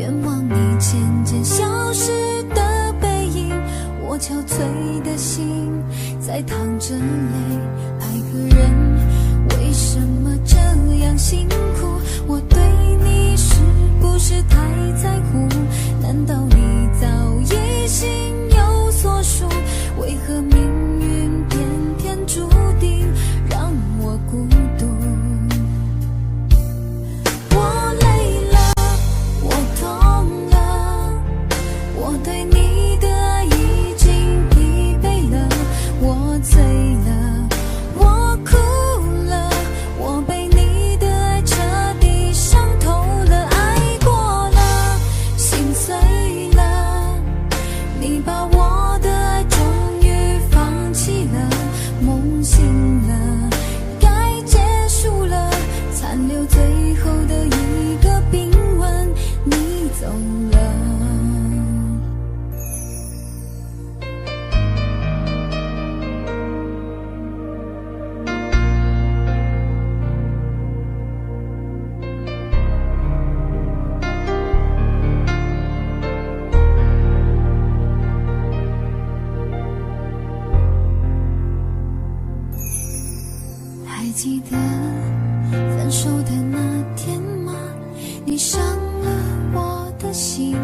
愿望你渐渐消失的背影，我憔悴的心在淌着泪。爱个人为什么这样辛苦？我对你是不是太在乎？难道你早已心有所属？为何命运偏偏注定让我孤独？我累了，我痛了，我对你的爱已经疲惫了，我醉了，我哭了，我被你的爱彻底伤透了，爱过了，心碎了，你把我的爱终于放弃了，梦醒了，该结束了，残留最后的一个冰吻，你走了。还记得分手的那天吗？你伤了我的心，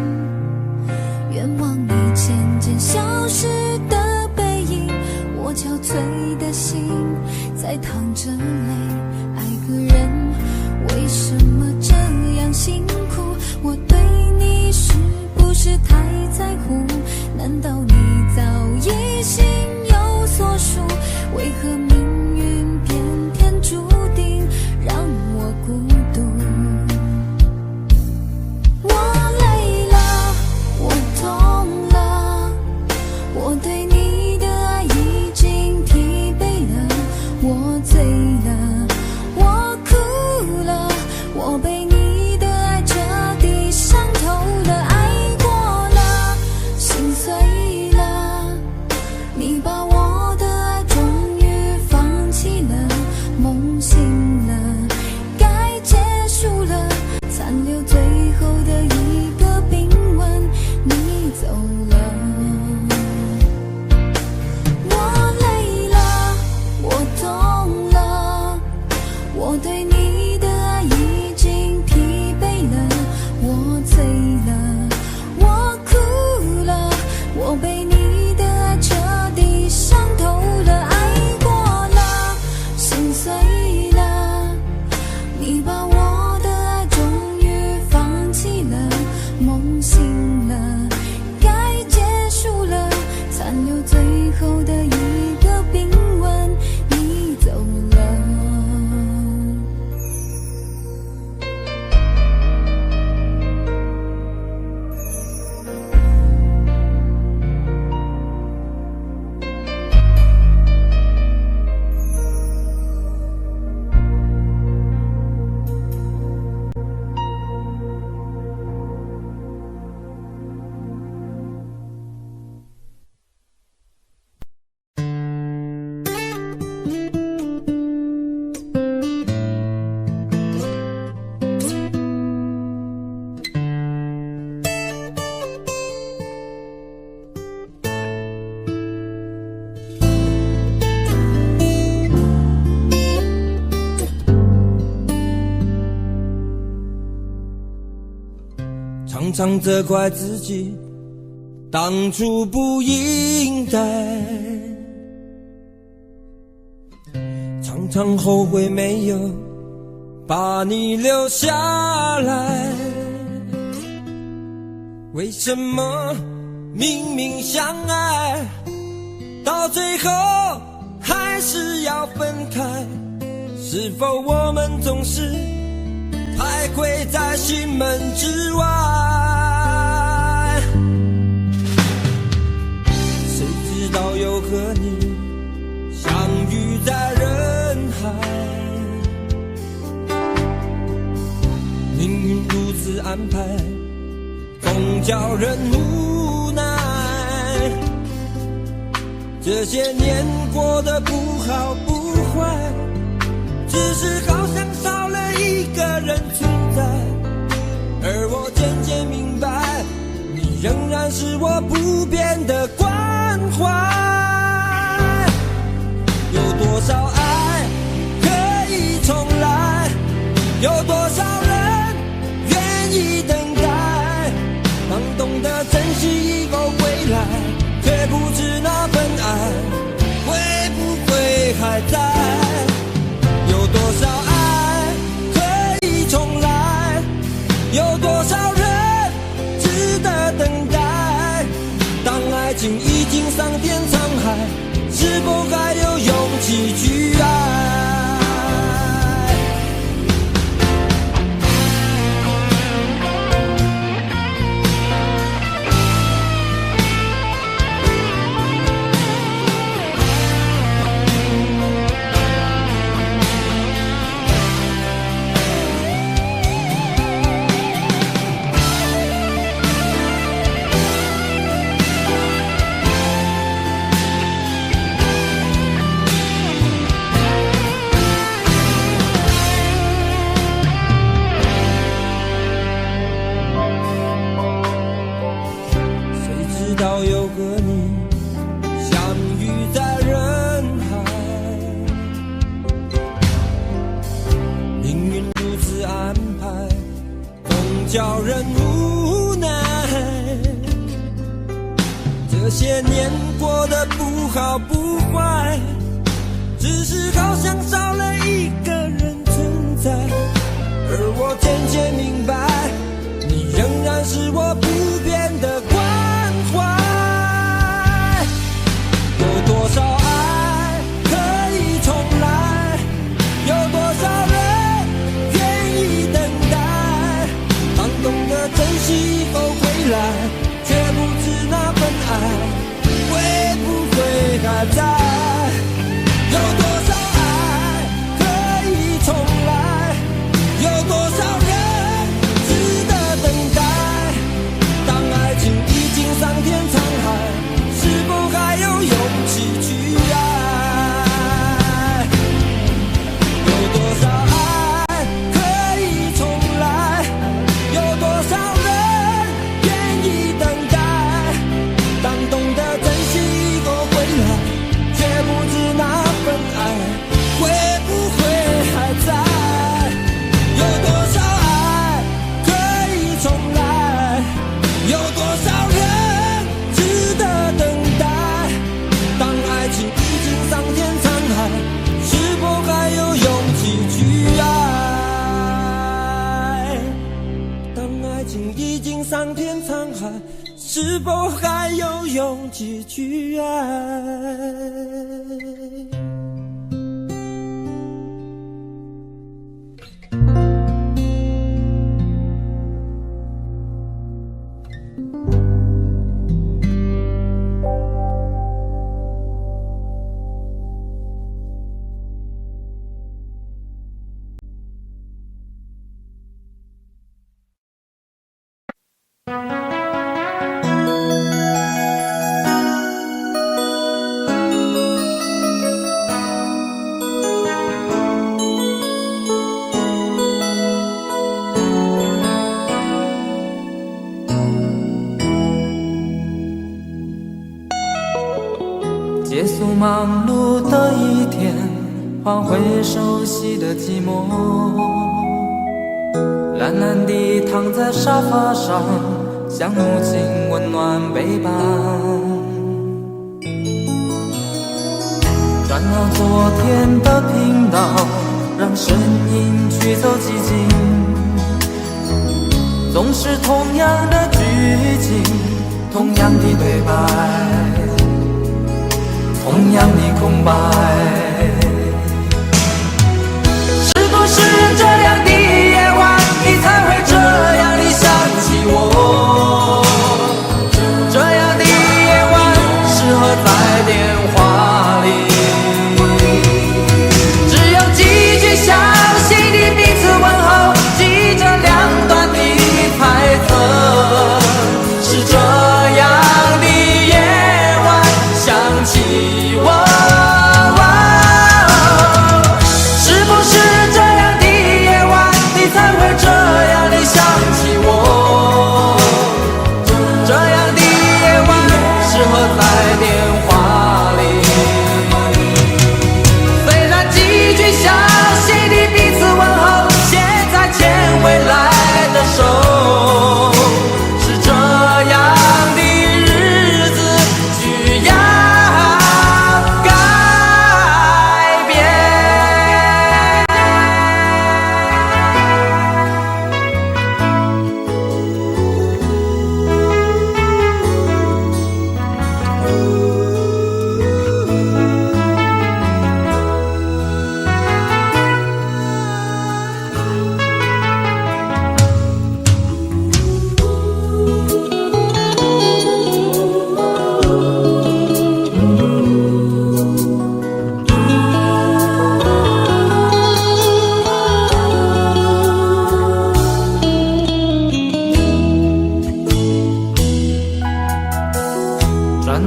愿望你渐渐消失的背影，我憔悴的心在淌着泪。爱个人为什么这样辛苦？我对你是不是太在乎？难道你早已心有所属？为何命运偏偏注定让我孤独？我累了，我痛了，我对你的爱已经疲惫了，我醉了，我哭了，我被你的爱彻底伤透了，爱过了，心碎了，你把我的爱终于放弃了，梦醒了，该结束了，残留最后的一个冰吻，你走了。我累了，我痛了，我对你的爱已经疲惫了，我醉了，我哭了，我被你的爱彻底伤透了，爱过了，心碎了，你把我的爱终于放弃了，梦醒了，该结束了，残留最后的一个冰吻，你走了。常常责怪自己当初不应该，常常后悔没有把你留下来。为什么明明相爱，到最后还是要分开？是否我们总是徘徊在心门之外？谁知道又和你相遇在人海，命运如此安排，总叫人无奈。这些年过得不好不坏，只是好像少了一个人存在，而我渐渐明白仍然是我不变的关怀。有多少爱可以重来？有多少人愿意等待？当懂得珍惜以后归来，却不知那份爱会不会还在？有多少爱可以重来？有多少人值得等待？当爱情已经桑田沧海，是否还有勇气去爱？有和你相遇在人海，命运如此安排，总叫人无奈。这些年过得不好不坏，只是好像少了一个人存在。而我渐渐明白，你仍然是我不变的关怀。有多少爱可以重来？有多少人愿意等待？当懂得珍惜以后回来，却不知那份爱会不会还在？有多少爱可以重来？有多少人值得等待？当爱情已经桑田沧海，是否还有勇气去爱？有多少爱可以重来？有多少人愿意等待？当懂得珍惜以后回来，却不知那份爱会不会还在？有多少爱可以重来？有多少人值得等待？当爱情已经桑田沧海，是否还有勇气去爱？当爱情已经桑田沧海，是否还有勇气去爱？结束忙碌的一天，换回熟悉的寂寞，懒懒地躺在沙发上，像母亲温暖背包。转到昨天的频道，让声音驱走寂静，总是同样的剧情，同样的对白，同样的空白。是不是这样的夜晚，你才会这样地想起我？这样的夜晚适合在电话里，只有几句相信的彼此问候，记着两端的猜测。是这样的夜晚想起我，是不是这样的夜晚，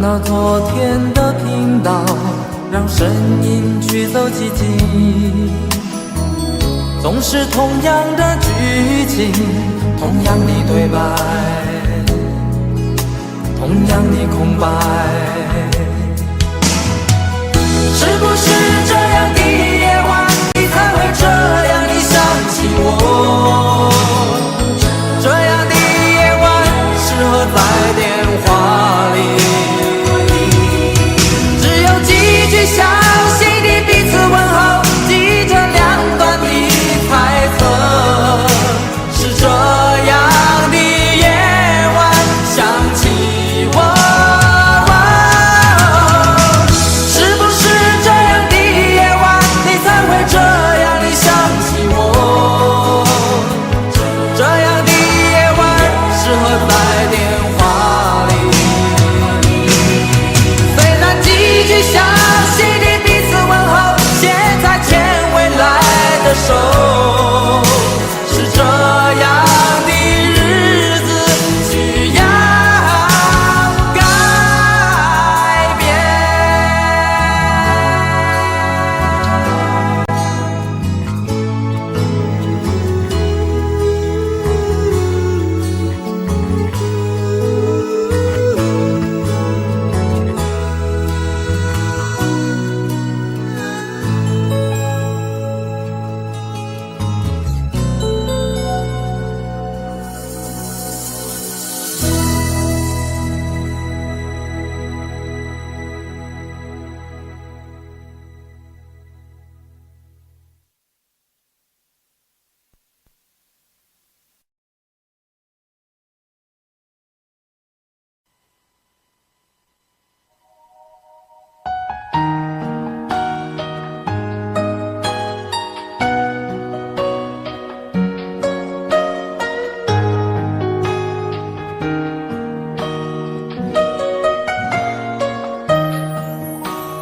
到昨天的频道，让声音驱走寂静。总是同样的剧情，同样的对白，同样的空白。是不是这样的夜晚，你才会这样地想起我？这样的夜晚适合在电话里，只有几句详细的彼此问候，记着两端的猜测。是这样的夜晚想起我。是这样的日子需要改变。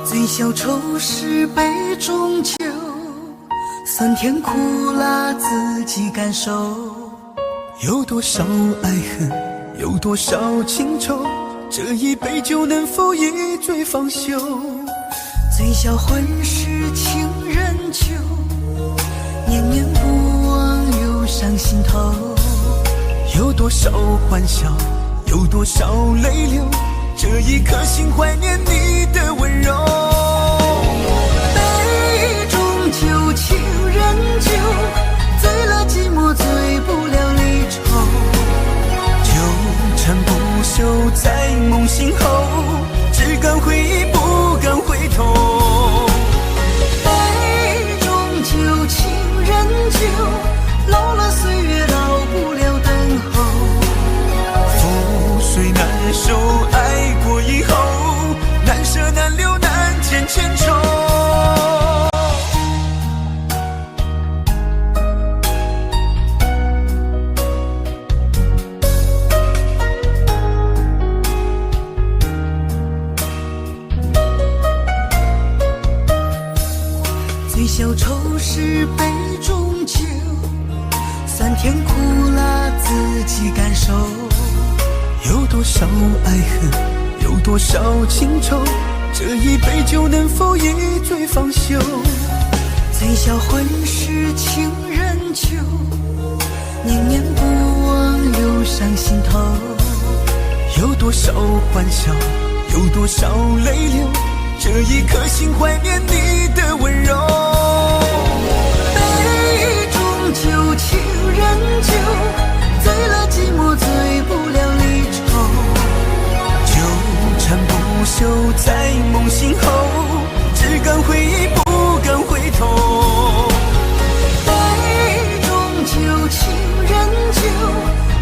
醉消愁是杯中酒，酸甜苦辣自己感受。有多少爱恨，有多少情愁，这一杯酒能否一醉方休？醉消魂是情人酒，念念不忘忧伤心头。有多少欢笑，有多少泪流，这一颗心怀念你的温柔。杯中酒，情人酒，醉了寂寞，醉不了离愁。纠缠不休在梦醒后，只敢回忆不敢回头。杯中酒，情人酒，老了岁月老不了等候。覆水难收，爱过以后，难舍难留难见千愁。醉消愁是杯中酒，酸甜苦辣自己感受。有多少爱恨，有多少情愁，这一杯酒能否一醉方休？醉消魂是情人酒，念念不忘忧伤心头。有多少欢笑，有多少泪流，这一颗心怀念你的温柔。杯中酒，情人酒，醉了寂寞，醉不了离愁。纠缠不休在梦醒后，只敢回忆不敢回头。杯中酒，情人酒，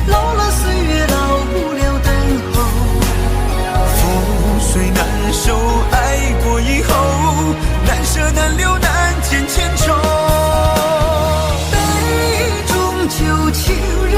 老了岁月老不了等候。覆水难收，爱过以后，难舍难留难见千愁。杯中酒，情人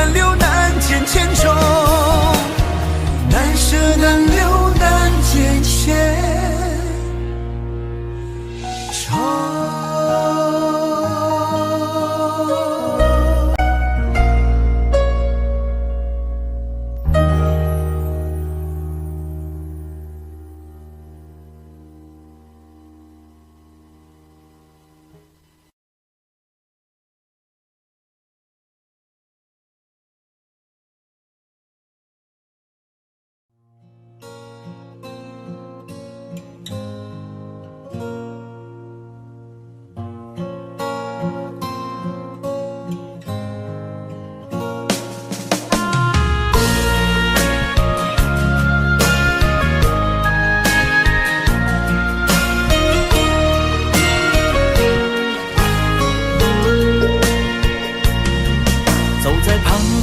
难留难见千重，难舍难留难见千重。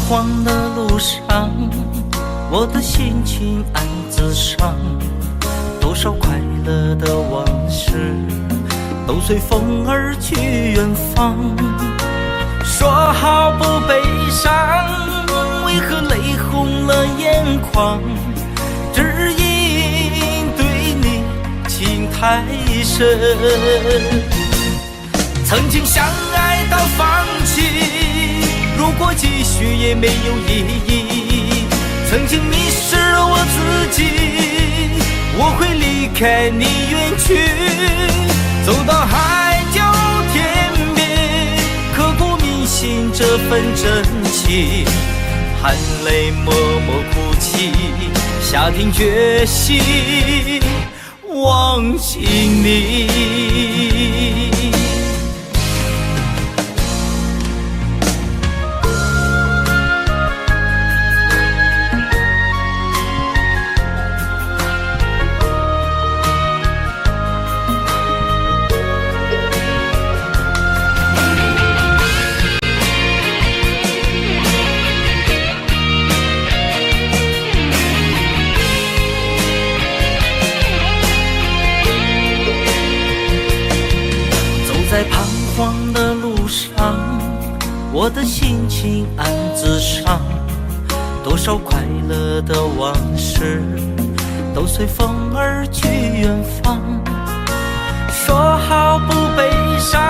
慌的路上，我的心情暗自伤，多少快乐的往事都随风而去远方。说好不悲伤，为何泪红了眼眶？只因对你情太深，曾经相爱到放弃，如果继续也没有意义。曾经迷失了我自己，我会离开你远去，走到海角天边，刻骨铭心这份真情，含泪默默哭泣，下定决心忘记你。在彷徨的路上，我的心情暗自伤，多少快乐的往事都随风而去远方。说好不悲伤，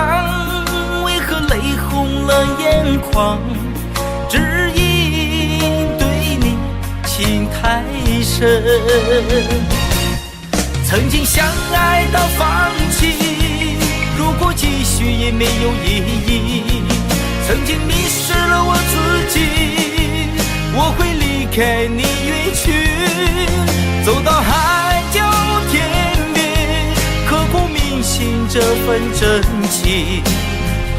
为何泪红了眼眶？只因对你情太深，曾经相爱到放弃，如果继续也没有意义。曾经迷失了我自己，我会离开你远去，走到海角天边，刻骨铭心这份真情，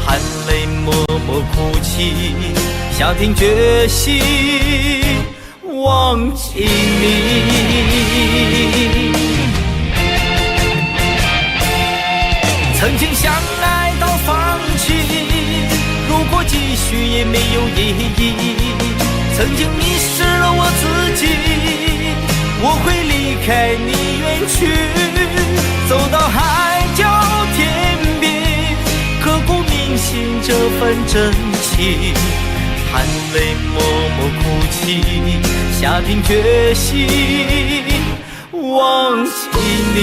含泪默默哭泣，下定决心忘记你。曾经相爱到放弃，如果继续也没有意义。曾经迷失了我自己，我会离开你远去，走到海角天边，刻骨铭心这份真情，含泪默默哭泣，下定决心忘记你。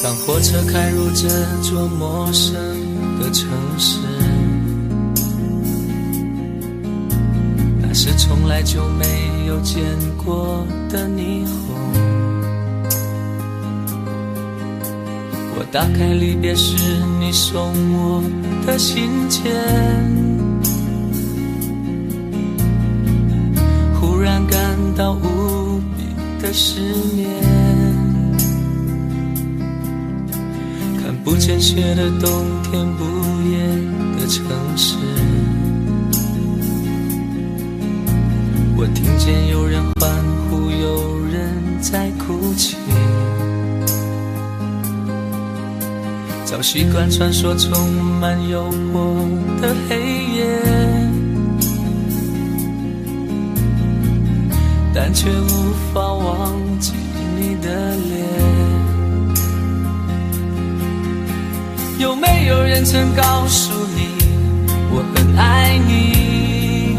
当火车开入这座陌生的城市，那是从来就没有见过的霓虹。我打开离别时你送我的信件，忽然感到无比的失眠。不见雪的冬天，不夜的城市。我听见有人欢呼，有人在哭泣。早习惯穿梭充满诱惑的黑夜，但却无法忘记你的脸。有没有人曾告诉你我很爱你？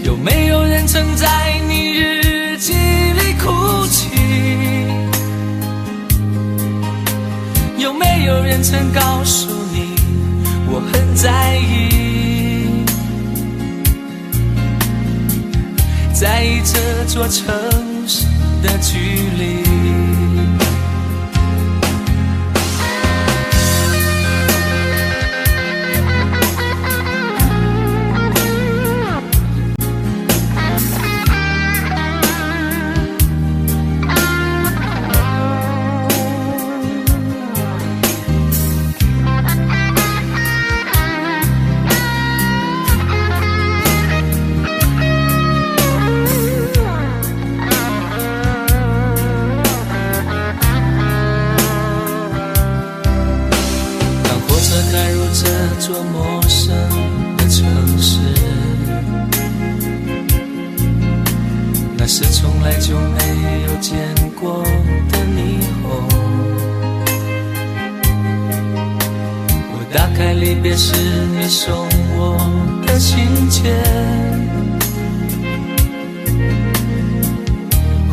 有没有人曾在你日记里哭泣？有没有人曾告诉你我很在意？在意这座城市的距离。这座陌生的城市，那是从来就没有见过的霓虹。我打开离别时你送我的信件，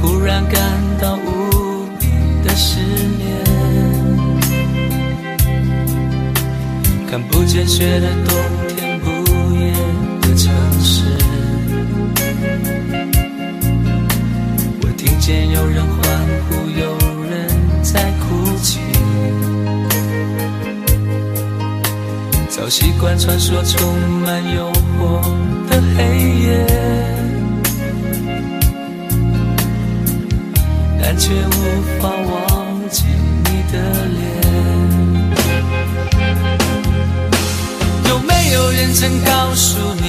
忽然感到无比的失眠。看不见雪的冬天，不夜的城市。我听见有人欢呼，有人在哭泣。早习惯穿梭充满诱惑的黑夜，但却无法忘记你的脸。有没有人曾告诉你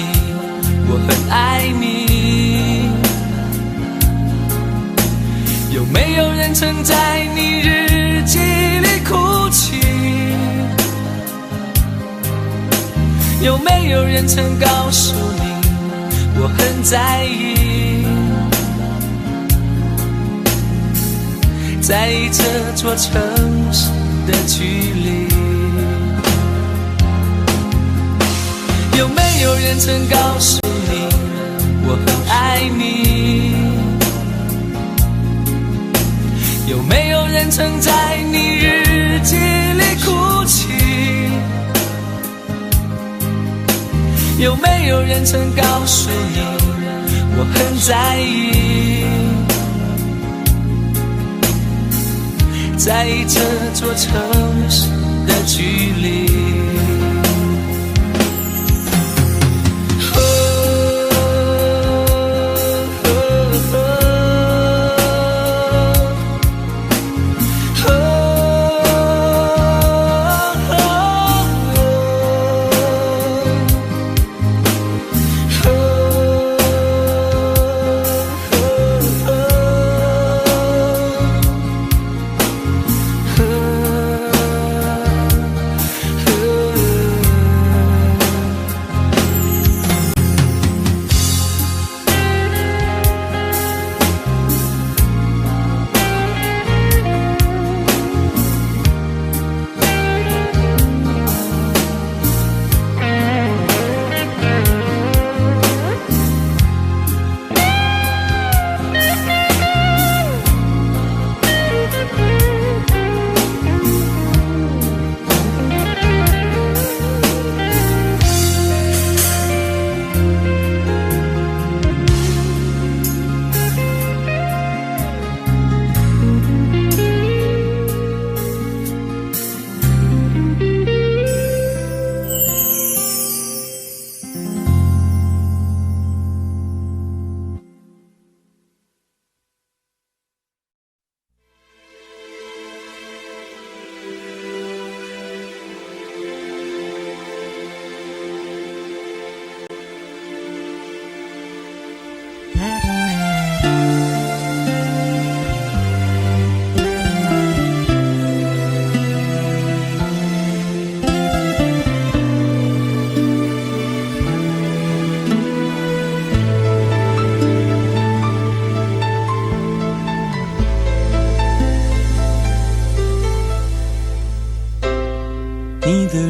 我很爱你？有没有人曾在你日记里哭泣？有没有人曾告诉你我很在意？在意这座城市的距离。有没有人曾告诉你我很爱你？有没有人曾在你日记里哭泣？有没有人曾告诉你我很在意？在意这座城市的距离。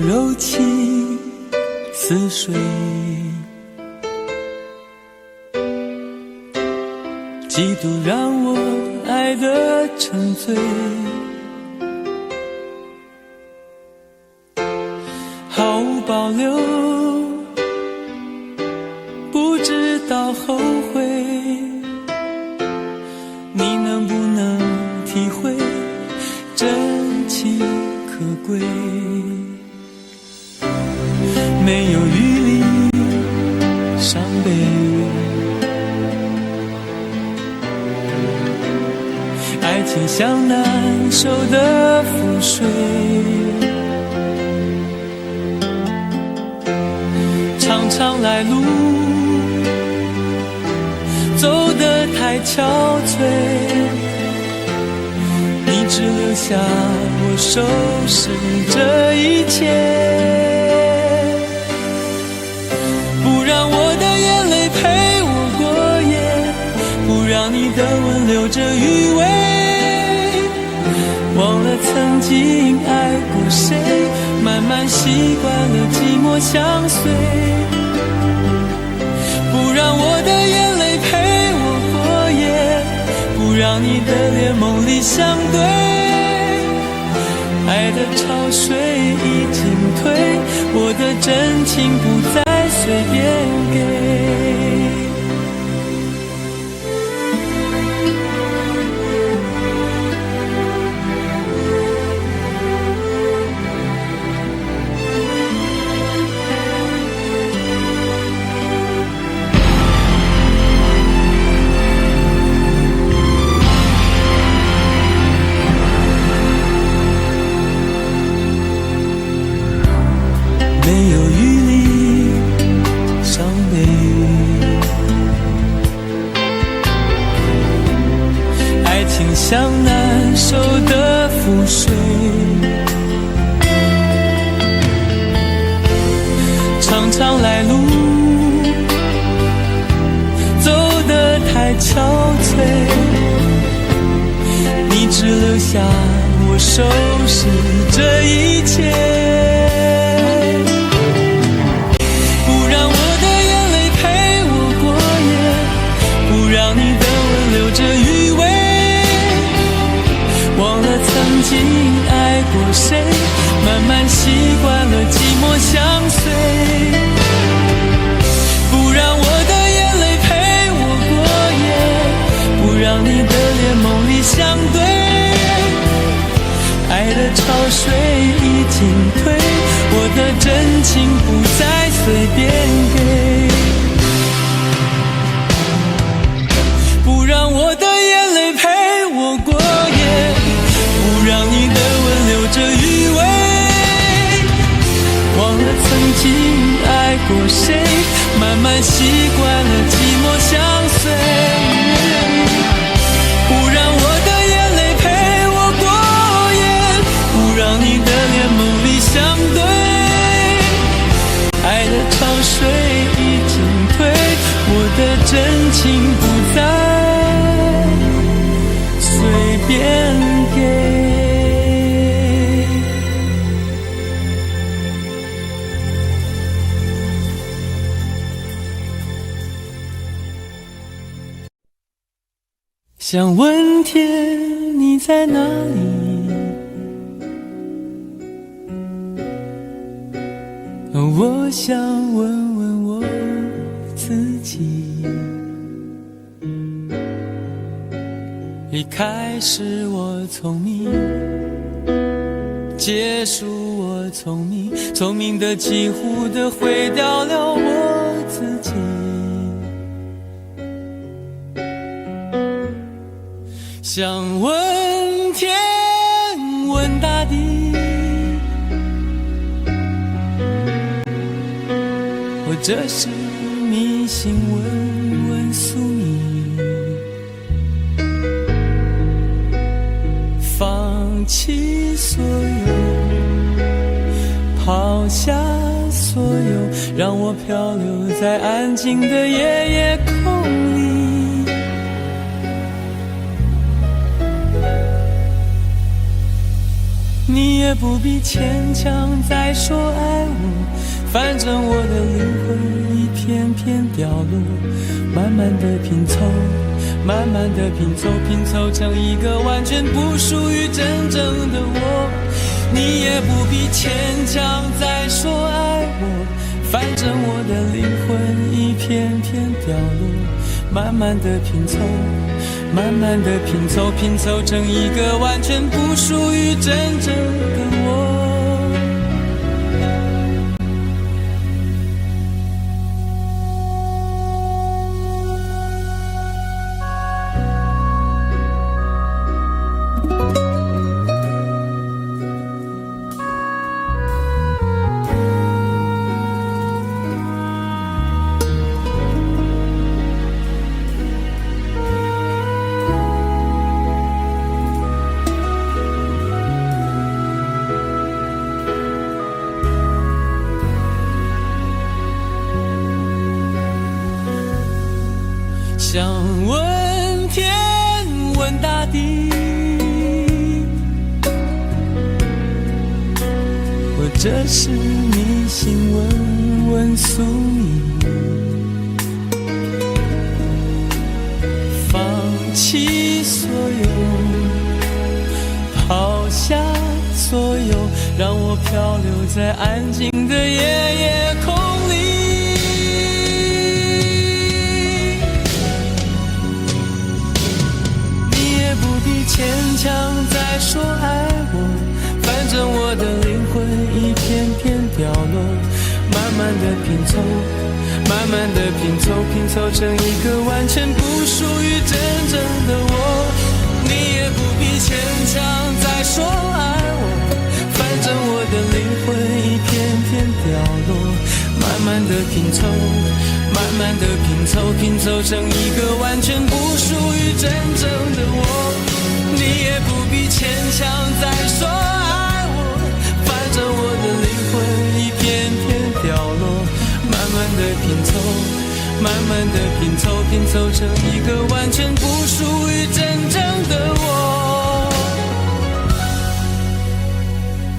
柔情似水，嫉妒让我爱得沉醉，毫无保留，不知道后悔。你能不能体会真情可贵？没有余力伤悲，爱情像难收的覆水，常常来路走得太憔悴，你只留下我收拾这一切，不让我的眼泪陪我过夜，不让你的吻留着余味，忘了曾经爱过谁，慢慢习惯了寂寞相随，不让我的眼泪陪我过夜，不让你的脸梦里相对，爱的潮水已经退，我的真情不再随便给。没有余力伤悲，爱情像难收的覆水，常常来路走得太憔悴，你只留下我收拾这一切，留着余味，忘了曾经爱过谁，慢慢习惯了寂寞相随，不让我的眼泪陪我过夜，不让你的脸梦里相对，爱的潮水已经退，我的真情不再随便给，不让我的眼泪陪我过夜，不让你的吻留着余味，忘了曾经爱过谁，慢慢习惯了寂寞相随，不让我的眼泪陪我过夜，不让你的脸梦里相对，爱的潮水已经退，我的真情不再随便给。想问天你在哪里，我想问问我自己，一开始我聪明，结束我聪明，聪明的几乎的毁掉了我自己，想问天问大地，或者是迷信问问宿命，放弃所有，抛下所有，让我漂流在安静的夜夜空里，你也不必牵强再说爱我，反正我的灵魂一片片掉落，慢慢的拼凑，慢慢的拼凑，拼凑成一个完全不属于真正的我。你也不必牵强再说爱我，反正我的灵魂一片片掉落，慢慢的拼凑，慢慢的拼凑，拼凑成一个完全不属于真正的我。想问天问大地，或者是迷信问问宿命，放弃所有，抛下所有，让我漂流在安静的夜空里。牵强再说爱我，反正我的灵魂一片片掉落，慢慢的拼凑，慢慢的拼凑，拼凑成一个完全不属于真正的我。你也不必牵强再说爱我，反正我的灵魂一片片掉落，慢慢的拼凑，慢慢的拼凑，拼凑成一个完全不属于真正的我。你也不必牵强再说爱我，反正我的灵魂一片片掉落，慢慢的拼凑，慢慢的拼凑，拼凑成一个完全不属于真正的我。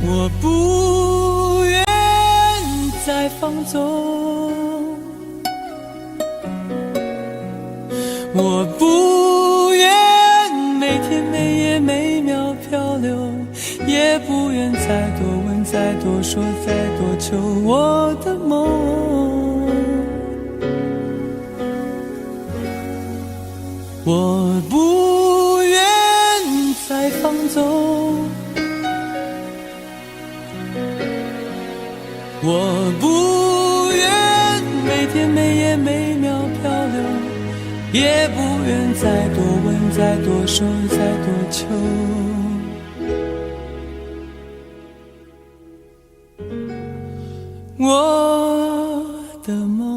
我不愿再放纵，我不愿每天每夜每秒漂流，也不愿再多问再多说再多求我的梦。我不愿再放纵，我不愿每天每夜每秒漂流，也不愿再多问再多说再多求我的梦。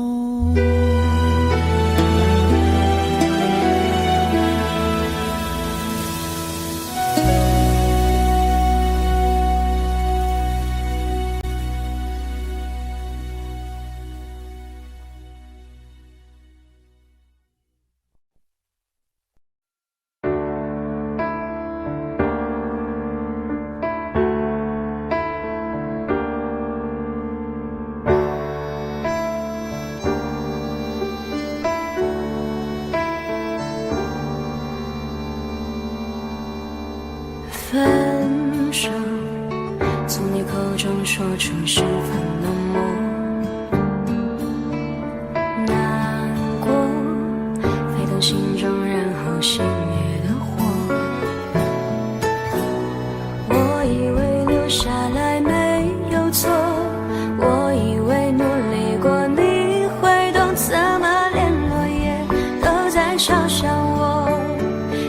分手，从你口中说出十分冷漠，难过沸腾心中，然后熄灭的火。我以为留下来没有错，我以为努力过你会懂，怎么连落叶都在嘲笑我，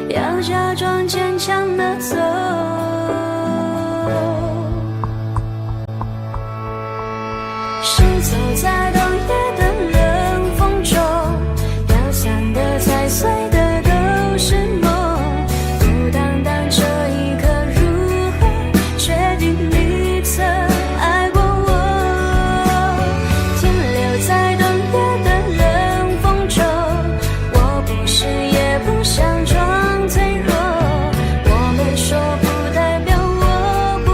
要假装坚强的走。是走在冬夜的冷风中，飘散的踩碎的都是梦，孤单单这一刻如何确定你曾爱过我？停留在冬夜的冷风中，我不是也不想装脆弱，我没说不代表我不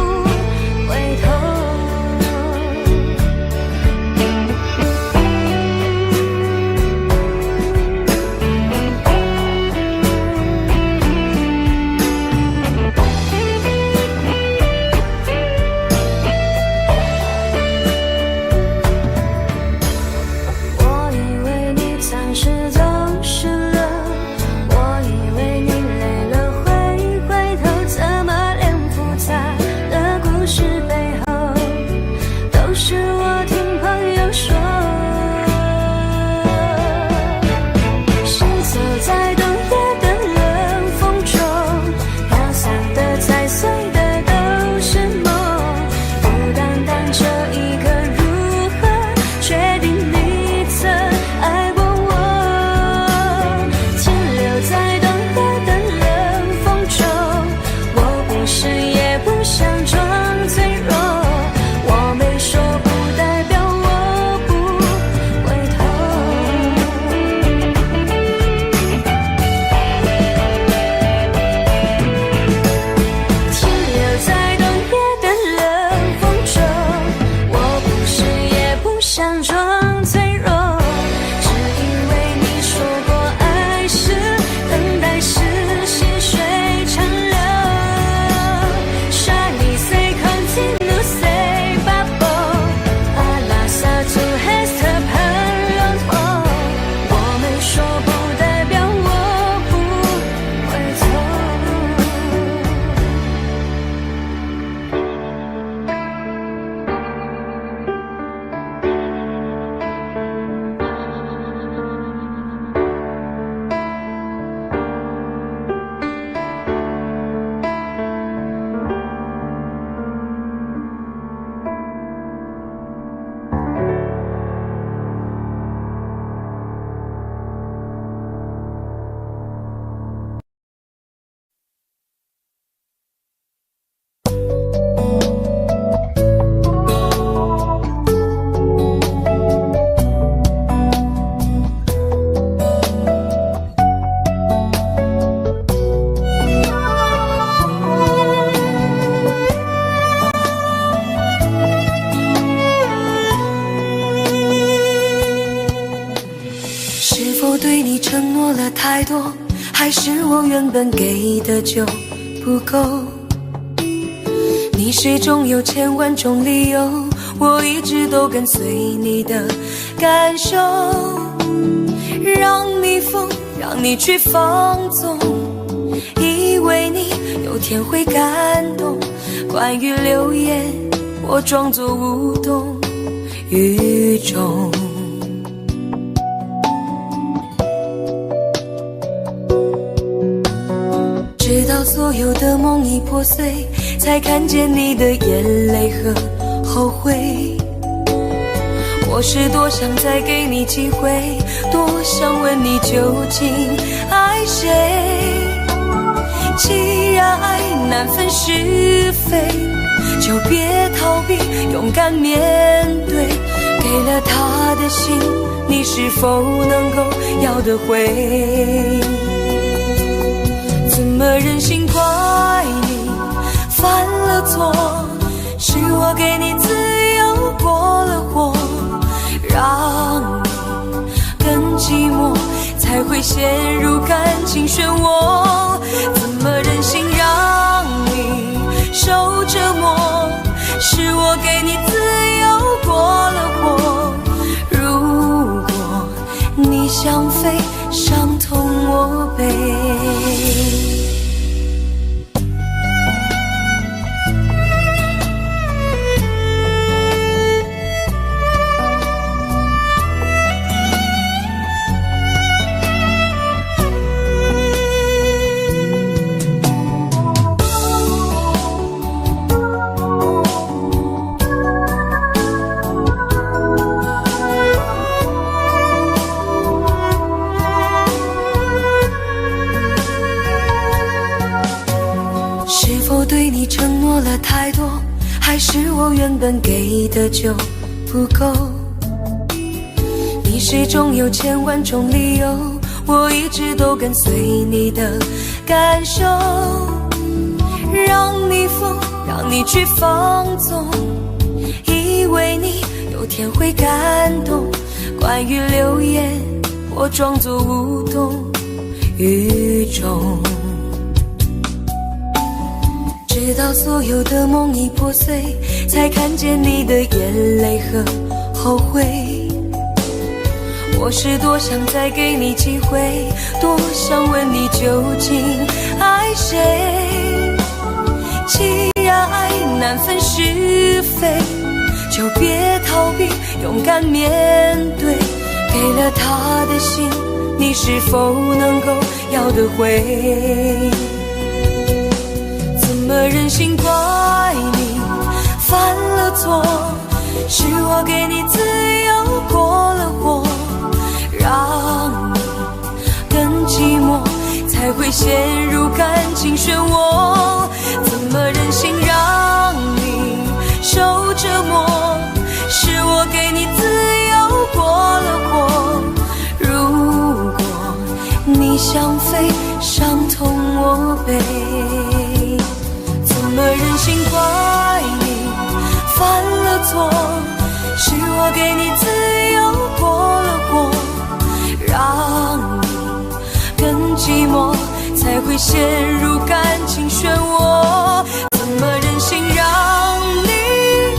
承诺了太多，还是我原本给的就不够？你始终有千万种理由，我一直都跟随你的感受，让你疯，让你去放纵，以为你有天会感动。关于流言，我装作无动于衷。直到所有的梦已破碎，才看见你的眼泪和后悔。我是多想再给你机会，多想问你究竟爱谁。既然爱难分是非，就别逃避，勇敢面对。给了他的心，你是否能够要得回？怎么忍心怪你犯了错？是我给你自由过了火，让你更寂寞，才会陷入感情漩涡。怎么忍心让你受折磨？是我给你自由过了火。如果你想飞，伤痛我背。对你承诺了太多，还是我原本给的就不够？你始终有千万种理由，我一直都跟随你的感受，让你疯，让你去放纵，以为你有天会感动。关于流言，我装作无动于衷。直到所有的梦已破碎，才看见你的眼泪和后悔。我是多想再给你机会，多想问你究竟爱谁。既然爱难分是非，就别逃避，勇敢面对。给了他的心，你是否能够要得回？怎么忍心怪你犯了错？是我给你自由过了火，让你更寂寞，才会陷入感情漩涡。怎么忍心让你受折磨？是我给你自由过了火。如果你想飞，伤痛我背。怎么忍心怪你犯了错？是我给你自由过了火，让你更寂寞，才会陷入感情漩涡。怎么忍心让你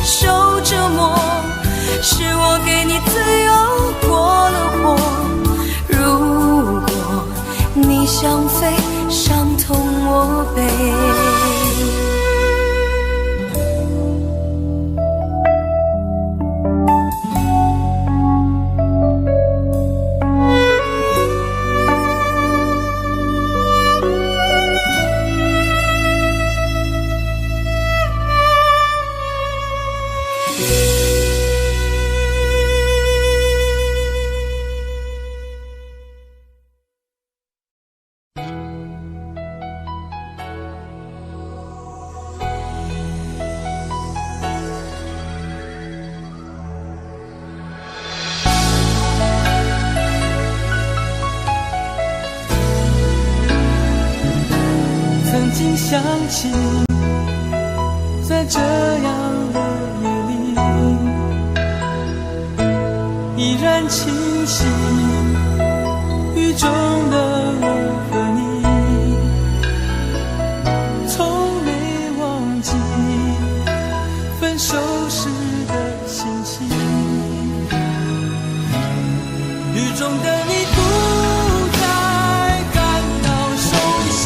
受折磨？是我给你自由过了火。如果你想飞，伤痛我背。曾经想起，在这样的夜里，依然清晰，与中的我和你，从没忘记分手时的心情。雨中的你不再感到熟悉，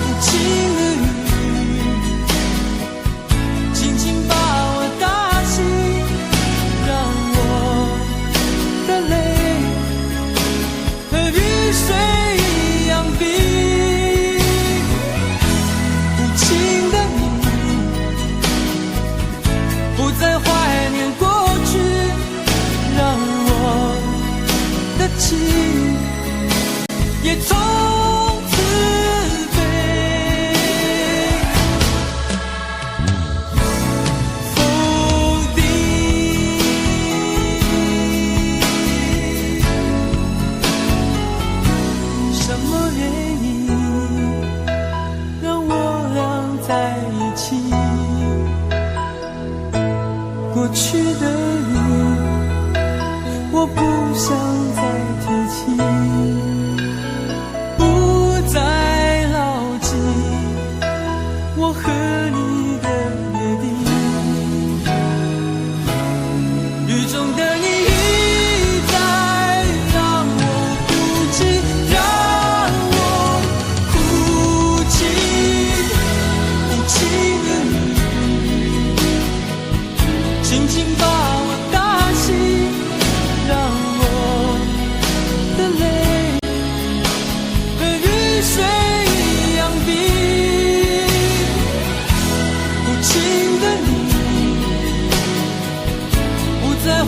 无情的雨轻轻把我打醒，让我的泪和雨水一样冰。无情的你不再怀念过去，让我的情也从此飞。否定什么原因让我俩在一起？过去的你，我不想再提起，不再牢记我和你的约定。雨中的你一再让我哭泣，让我哭泣，无情的你轻轻把我打醒，让我的泪和雨水一样冰。无情的你不再怀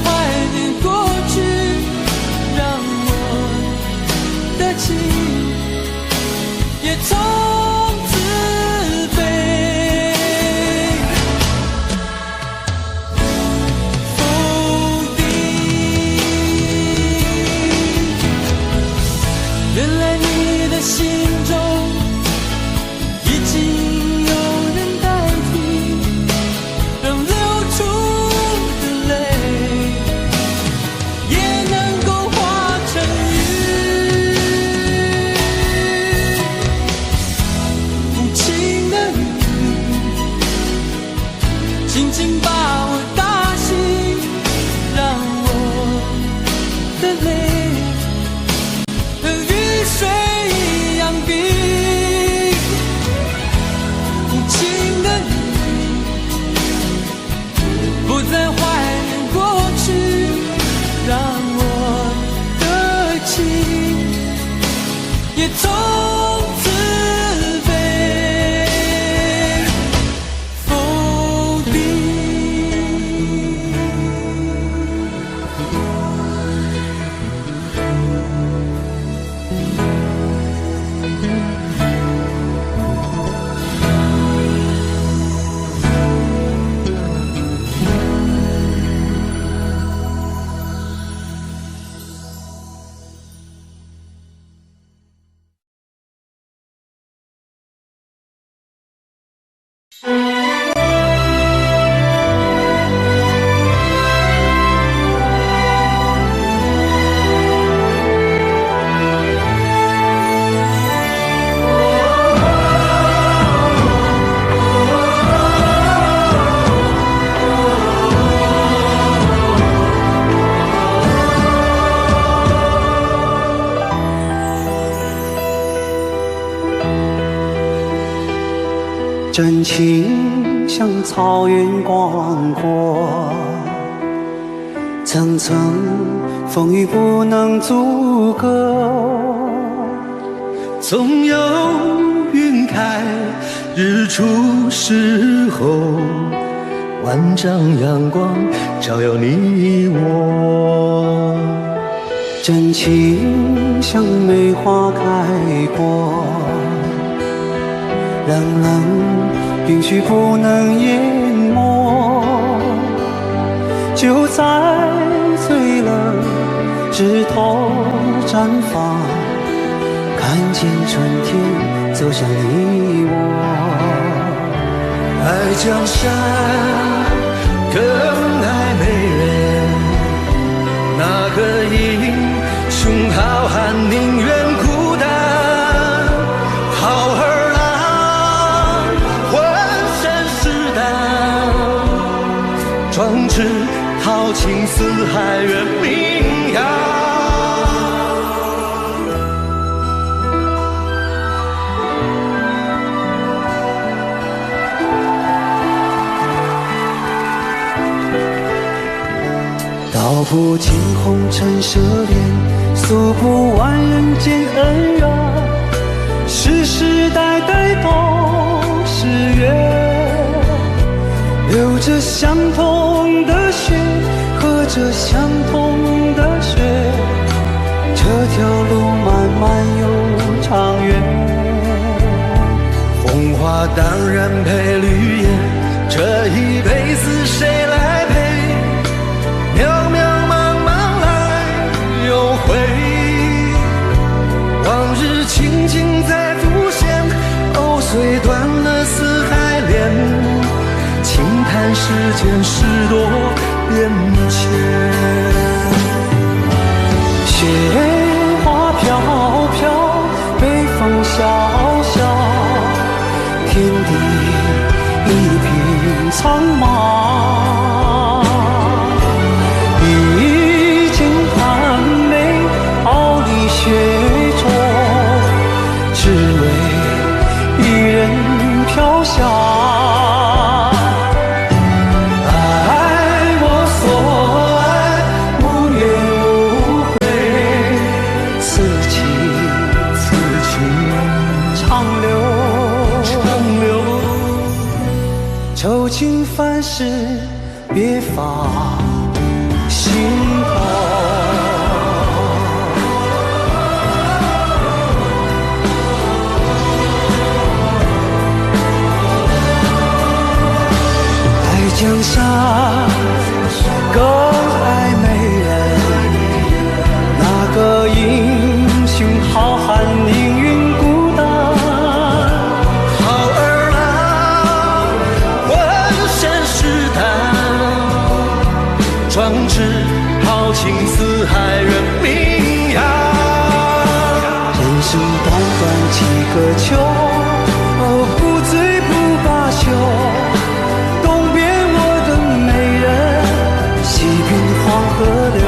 念过去，让我的情也从此飞。原来你的心中已经有人代替，让流出的泪也能够化成雨。无情的雨轻轻把我打醒，让我的泪和雨水一样冰。无情的你不再怀念过去，让我的情也从此飞。否定真情像草原广阔，层层风雨不能阻隔。总有云开日出时候，万丈阳光照耀你我。真情像梅花开过，冷冷冰雪不能淹没。就在最冷枝头绽放，看见春天走向你我。爱江山更爱美人，壮志豪情四海远名扬。道不尽红尘奢恋，诉不完人间恩怨，世世代代都是缘，流着相同的血，喝着相同的血，这条路漫漫又长远。红花当然配绿叶，这一辈子谁来陪？渺渺茫茫来又回，往日情景再浮现，藕虽断了丝还连，轻叹世间事多变迁。雪花飘飘，北风萧萧，天地一品苍茫。雪中，只为一人飘香。爱我所爱，无怨无悔，此情长留。愁情烦事别放心头。江山更爱美人，那个英雄好汉宁愿孤单。好儿郎浑身是胆，壮志豪情四海远名扬。人生短短几个秋，不醉不罢休。黄河流，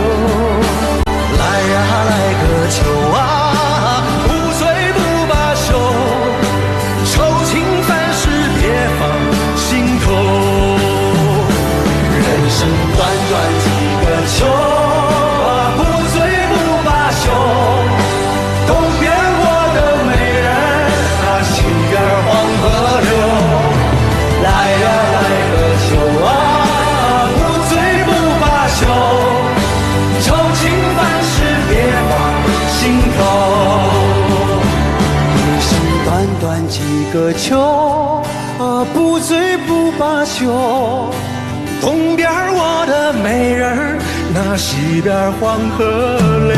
来呀来个秋啊，不醉不罢休，愁情烦事别放心头。人生短短几个秋啊，不醉不罢休，东边我的美人啊，西边黄河流，来呀来个秋啊。几个秋不醉不罢休，东边我的美人，那西边黄河流。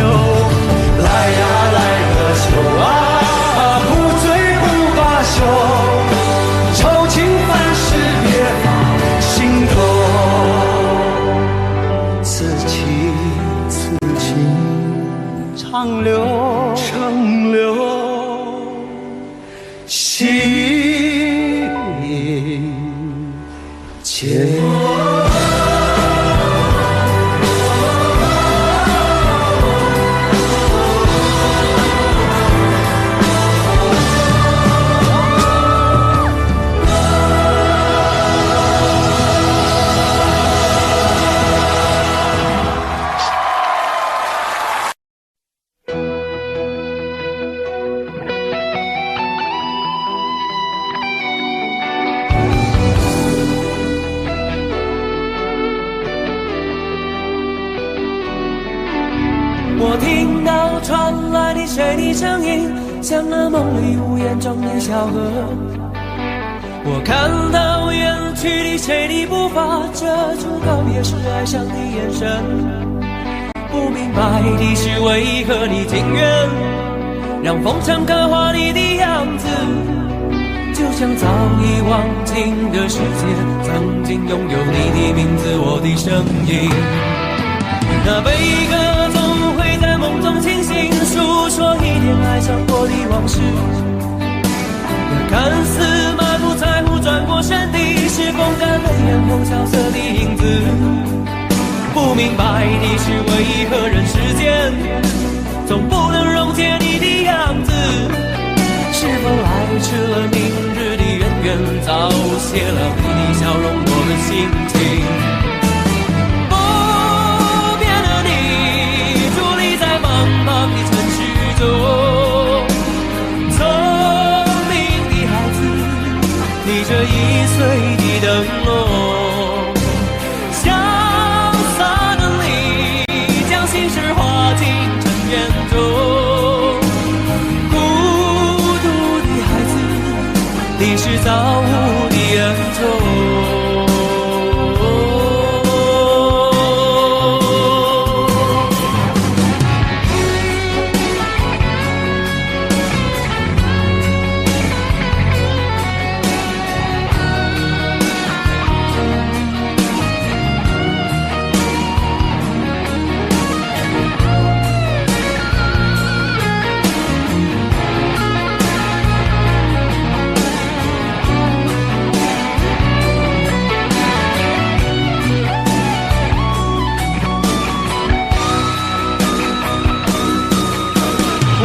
来呀来个秋啊，不醉不罢休，愁情烦事别放心头。此情长留。心间。我听到传来的水的声音，像那梦里无言中的小河。我看到远去的谁的步伐，遮住告别时哀伤的眼神。不明白的是为何你情愿让风尘刻画你的样子，就像早已忘情的世界，曾经拥有你的名字，我的声音。那悲歌总会在梦中清醒，诉说一点爱上过的往事。那看似满不在乎转过身的，是风干泪眼后萧瑟的影子。不明白你是为何人世间总不能溶解你的样子，是否来迟了明日的渊源，早谢了你的笑容我的心情。不变的你伫立在茫茫的城市中，聪明的孩子提着易碎的灯笼，潇洒的你将心事化进尘缘中，孤独的孩子你是造物的恩宠。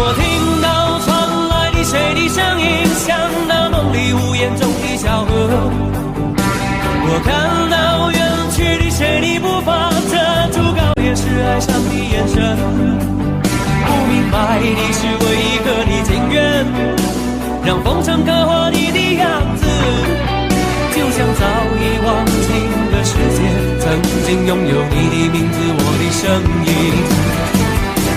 我听到传来的谁的声音，像那梦里屋檐中的小河。我看到远去的谁的步伐，遮住告别时哀伤的眼神。不明白的是为何你情愿让风尘刻画你的样子，就像早已忘情的世界，曾经拥有你的名字，我的声音。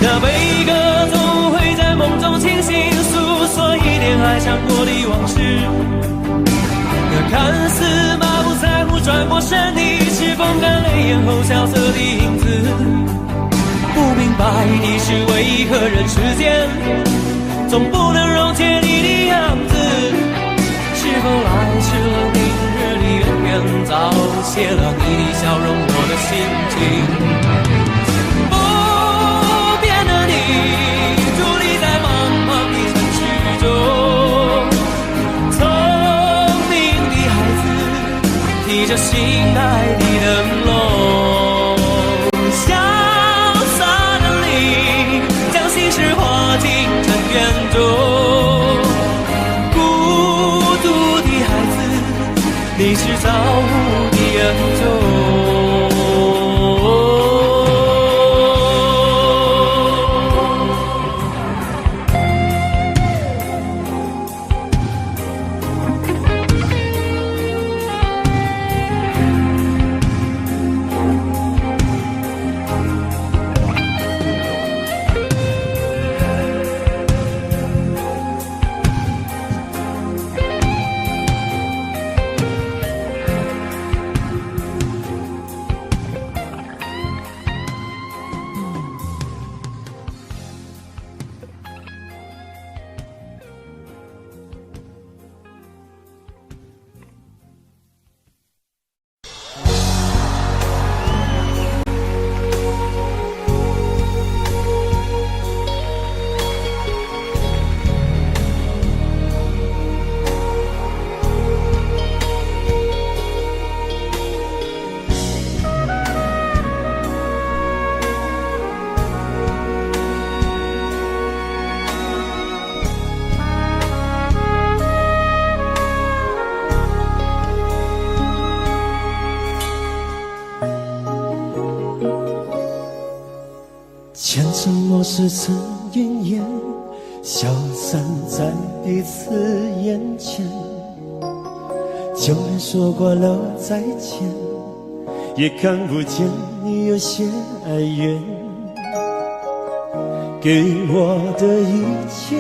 那悲歌总会在梦中清醒，诉说一点爱上过的往事。那看似满不在乎转过身的，是风干泪眼后萧瑟的影子。不明白你是为何人世间总不能溶解你的样子，是否来迟了明日的渊源，早谢了你的笑容我的心情。你伫立在茫茫的城市中，聪明的孩子提着心爱的灯笼，潇洒的你将心事化进尘缘中，孤独的孩子你是造物的恩宠。前尘莫是曾云烟，消散在彼此眼前。就连说过了再见，也看不见你有些哀怨。给我的一切，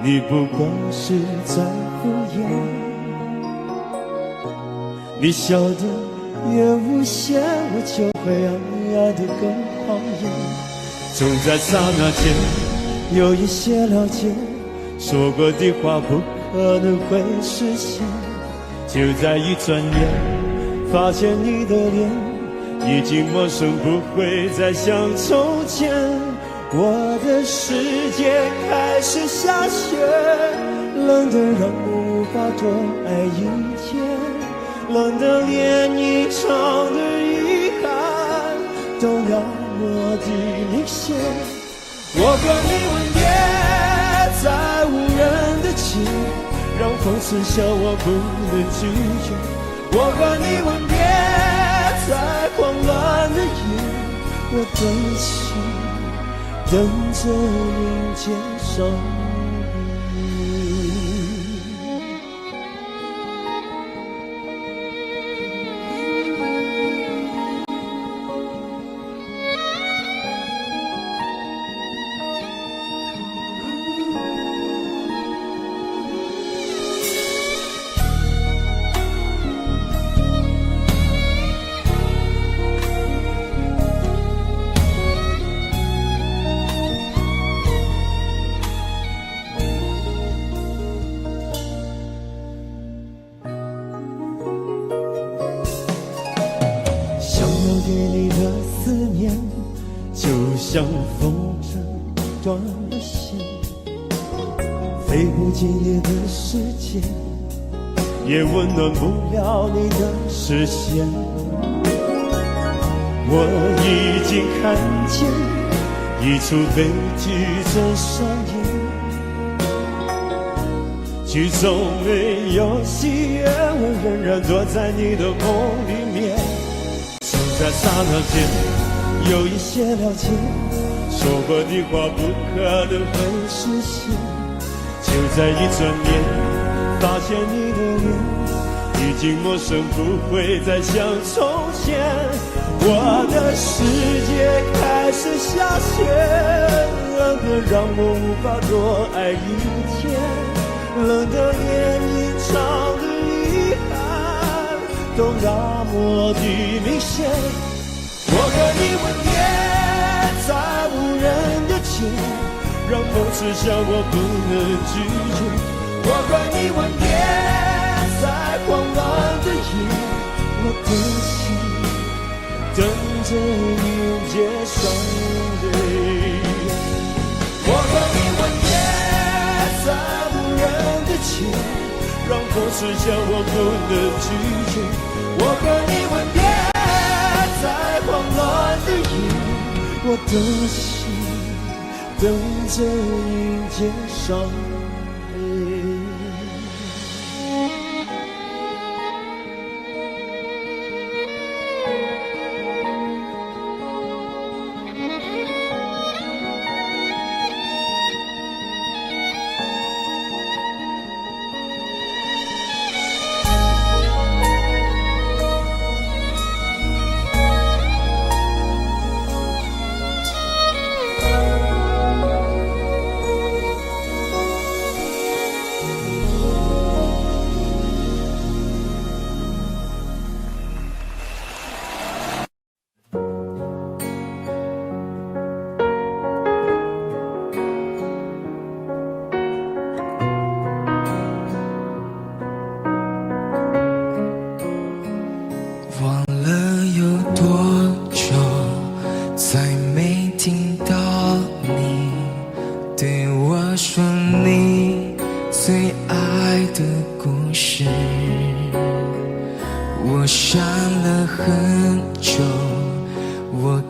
你不过是在敷衍。你笑得越无邪，我就会爱得更狂野。总在刹那间有一些了解，说过的话不可能会实现。就在一转眼，发现你的脸已经陌生，不会再像从前。我的世界开始下雪，冷得让我无法多爱一天，冷得连一场的遗憾都的明显。我和你吻别在无人的街，让风痴笑我不能拒绝。我和你吻别在慌乱的夜，我等着迎接伤对你的思念，就像风筝断了线，飞不进你的世界，也温暖不了你的视线。我已经看见一出悲剧正上演，剧中没有喜悦，我仍然躲在你的梦里面。在刹那间有一些了解，说过的话不可能会实现。就在一转眼，发现你的脸已经陌生，不会再像从前。我的世界开始下雪，冷得让我无法多爱一天，冷得连隐藏的遗憾都那么的明显。我和你吻别在无人的街，让风痴笑我不能拒绝。我和你吻别在慌乱的夜，我的心等着迎接伤悲。我和你吻别在无人的街，让风痴笑我不能拒绝。我和你吻别在慌乱的夜，我的心等着迎接伤悲。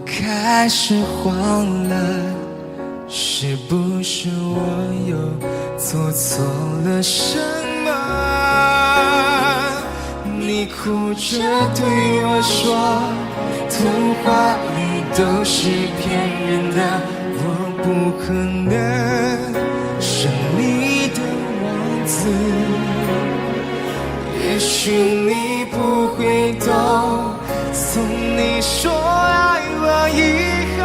开始慌了，是不是我又做错了什么？你哭着对我说，童话里都是骗人的，我不可能是你的王子。也许你不会懂，从你说爱我以后，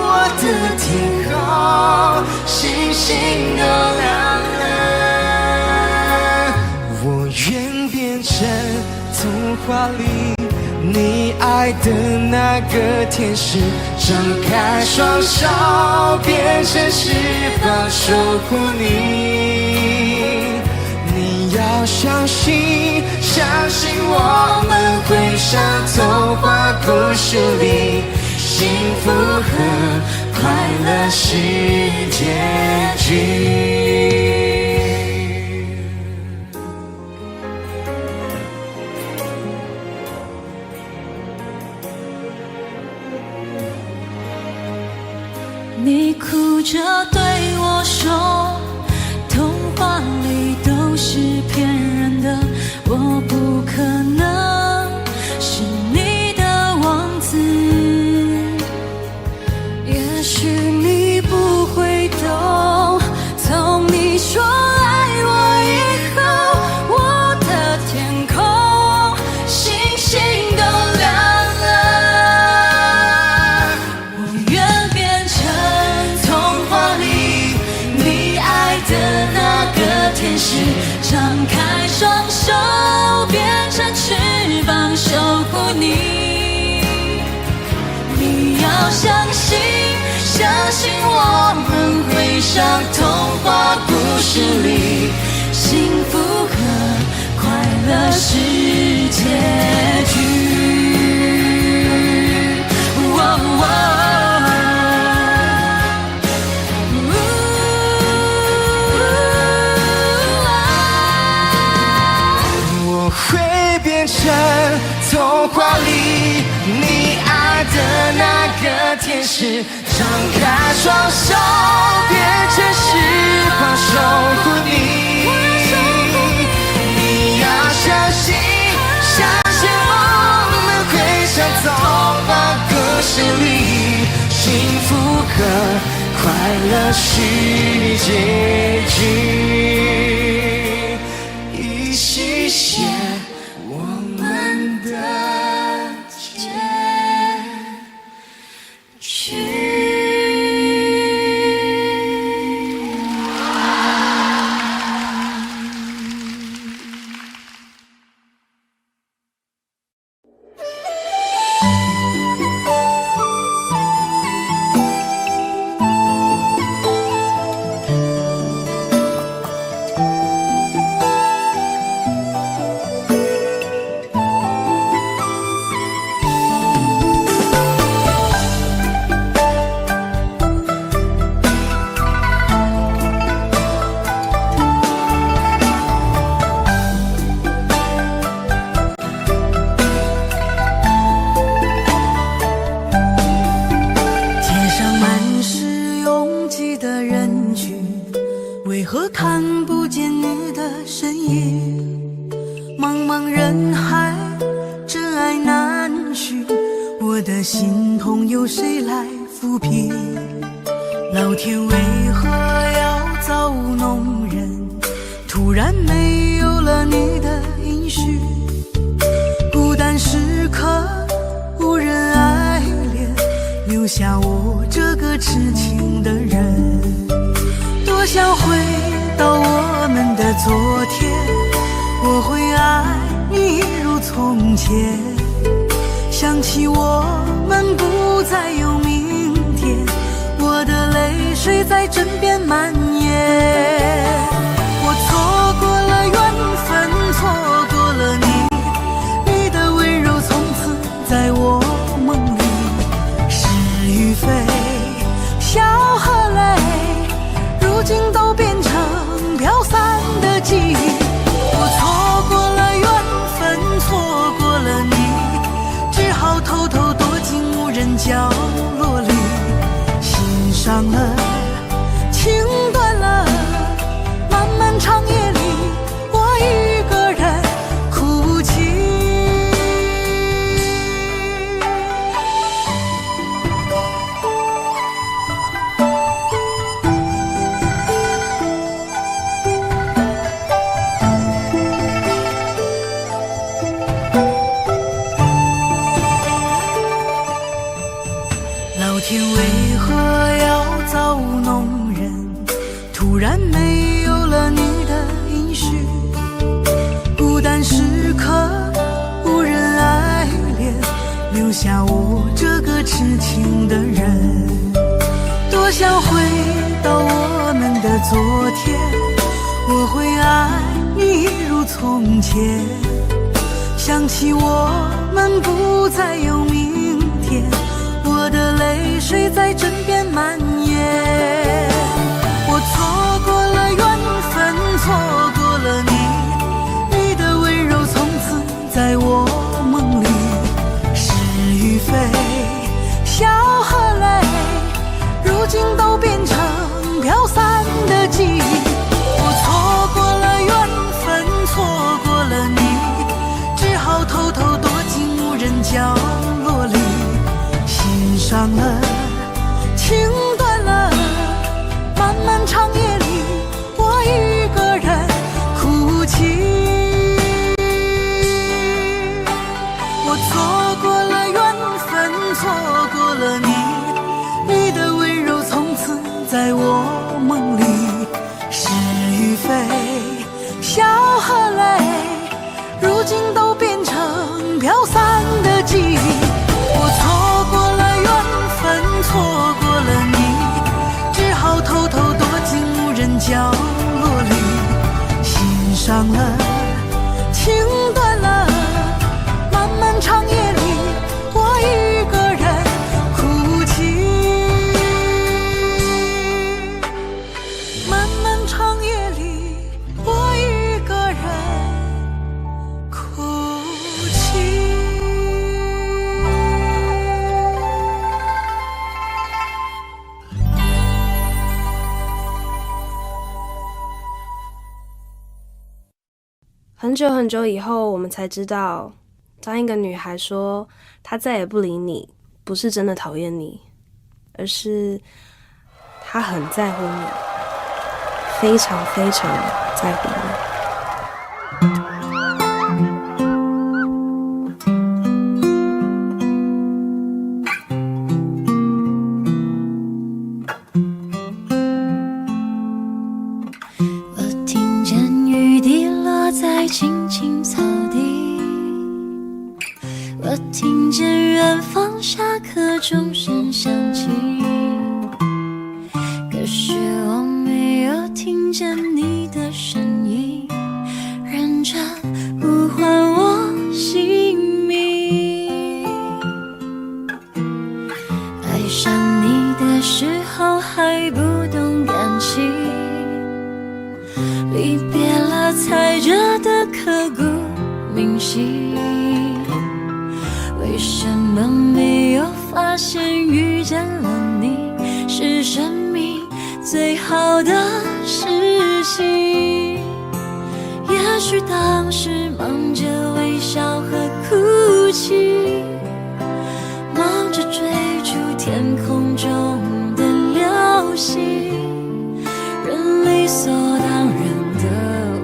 我的天空星星都亮了。我愿变成童话里你爱的那个天使，张开双手变成翅膀守护你。你要相信，相信我们会像童话故事里，幸福和快乐是结局。你哭着对我说，童话里都是骗人的，我不可能是你的王子。也许你不会懂，从你说爱我以后，我的天空星星都亮了。我愿变成童话里你爱的那个天使，张开双手变成翅膀守护你。你要相信，相信我们会像童话故事里，幸福和快乐是结局。我会变成童话里你爱的那个天使，张开双手变成翅膀守护你。你要相信，相信我们会像童话故事里，幸福和快乐是结局。一起写我们的结局。为何看不见你的身影？茫茫人海，真爱难寻，我的心痛由谁来抚平？老天为何要造物弄人？突然没有了你的音讯，孤单时刻无人爱怜，留下我这个痴情的人。多想回到我们的昨天，我会爱你一如从前。想起我们不再有明天，我的泪水在枕边蔓延。我错过了缘分，错过了你，你的温柔从此在我梦里。是与非，笑和泪，如今都变成飘散的记忆。我错过了缘分，错过了你，只好偷偷躲进无人角落里。心伤了，情断了，漫漫长夜里，我一个人哭泣。老天为何要造物弄人？突然没有了你的音讯，孤单时刻无人爱怜，留下我这个痴情的人。多想回到我们的昨天，我会爱你一如从前。想起我们不再有明天，我的泪水在枕边蔓延。我错过了缘分，错过了你，你的温柔从此在我梦里。是与非，笑和泪，如今都笑和泪，如今都变成飘散的记忆。我错过了缘分，错过了你，只好偷偷躲进无人角落里，心伤了，情断了，漫漫长夜里，我一个人哭泣。漫漫长夜里，我一个人哭泣。很久很久以后，我们才知道，当一个女孩说她再也不理你，不是真的讨厌你，而是她很在乎你，非常非常在乎你。我听见雨滴落在青青草地，我听见远方下课钟声响起，可是我没有听见你的声音，认真呼唤我姓名。爱上你的时候还不懂感情，离别了才觉得刻骨铭心。为什么没有发现遇见了你是生命最好的事情？也许当时忙着微笑和哭泣，忙着追逐天空中的流星，人理所当然的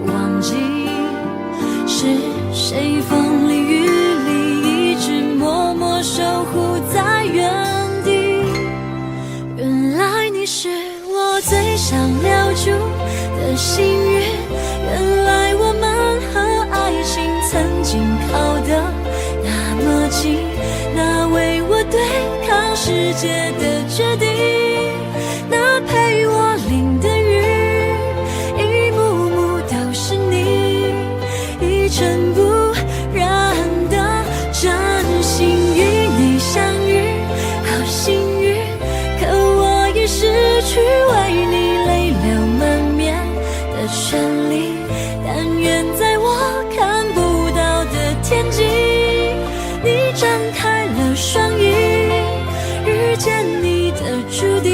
忘记，是谁风里雨里一直默默守护在原地。原来你是我最想留住的幸运，原来我们和爱情曾经靠得那么近，那为我对抗世界的决定，那陪我淋的雨，一幕幕都是你，一尘不染的真心与你相遇，好幸运，可我已失去为你泪流满面的权利，但愿在我看不到的天际，你张开了双翼，遇见你的注定，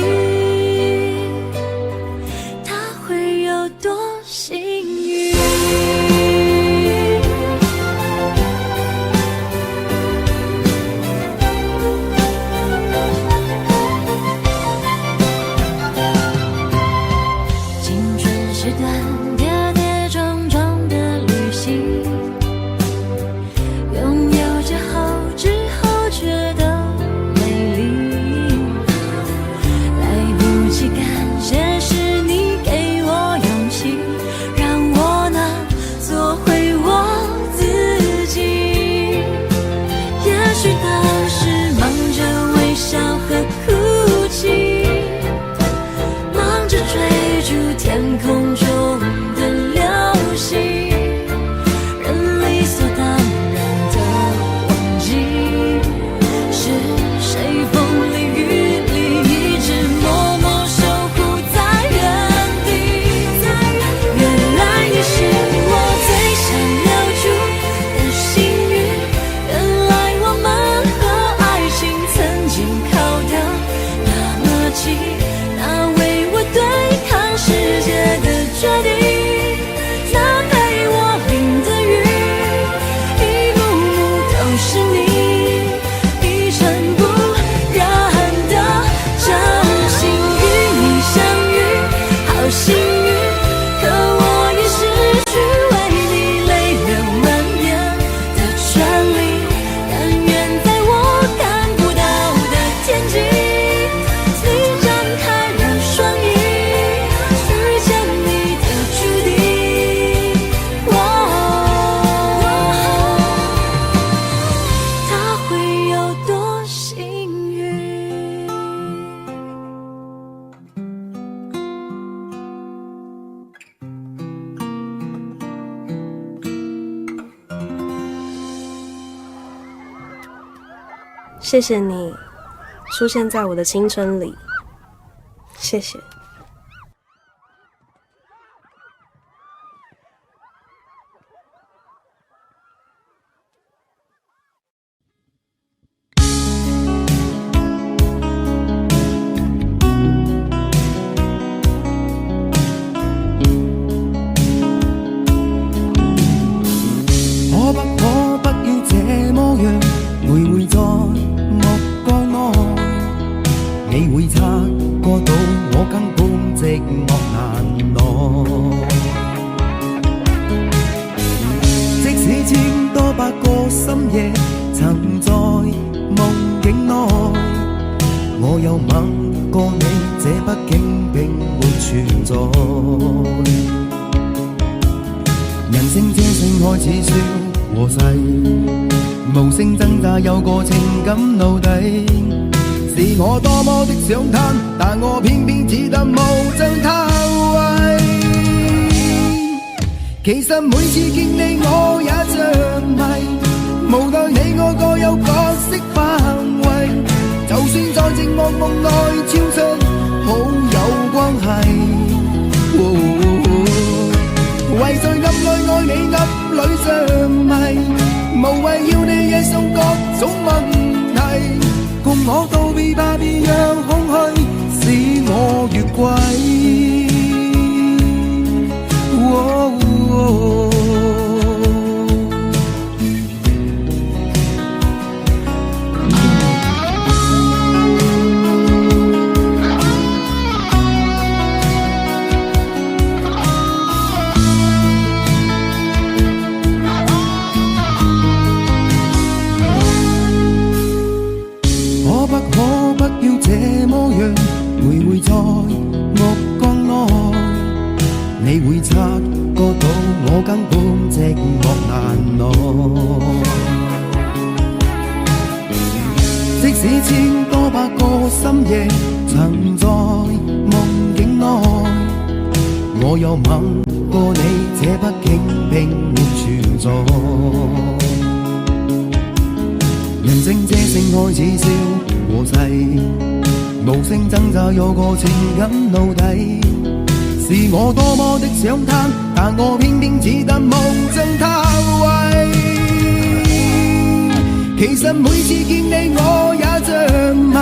他会有多幸运？青春是段跌跌撞撞的旅行，拥有之后觉得美丽，来不及感谢是你给我勇气，让我能做回我自己。也许当时忙着微笑和哭泣，忙着追逐天空中的流星，人理所当然的忘记，是谁风里雨里一直默默守护在原地。原来你是我最想留住的幸运，原来我们和谢谢你出现在我的青春里，谢谢。想嘆，但我偏偏只得無盡他為。其實每次見你我也着迷，無奈你我各有角色範圍，就算在寂寞夢內超出好友關係。為在暗內愛你暗裏着迷，無謂要你惹上各種問題。共我道別吧，別讓空虛使我越軌。徘徊在目光內，你會察覺到我根本寂寞難耐。即使千多百個深夜曾在夢境內，我又吻過你，這畢竟並沒存在。人生這性愛似笑和誓，無聲掙扎有個情感奴隸，是我多麼的想貪，但我偏偏只得無盡他為。其實每次見你我也着迷，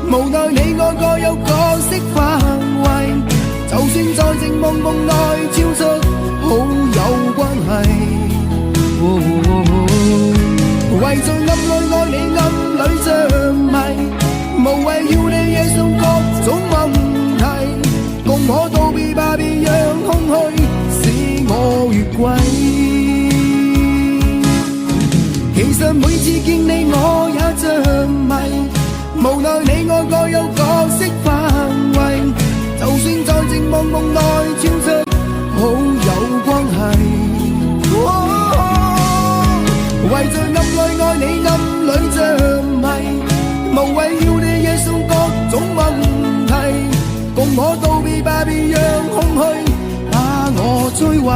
無奈你我各有角色範圍，就算在寂寞夢內超出好友關係。為在暗內愛你暗裏着迷，無謂要你惹上各種問題，共我道別吧，別讓空虛使我越軌。其實每次見你我也着迷，無奈你我各有角色範圍，就算在寂寞夢內超出好友關係。為在暗內愛你暗裏着迷，無謂要你惹上各種問題，共我道別吧，別讓空虛把我摧毀。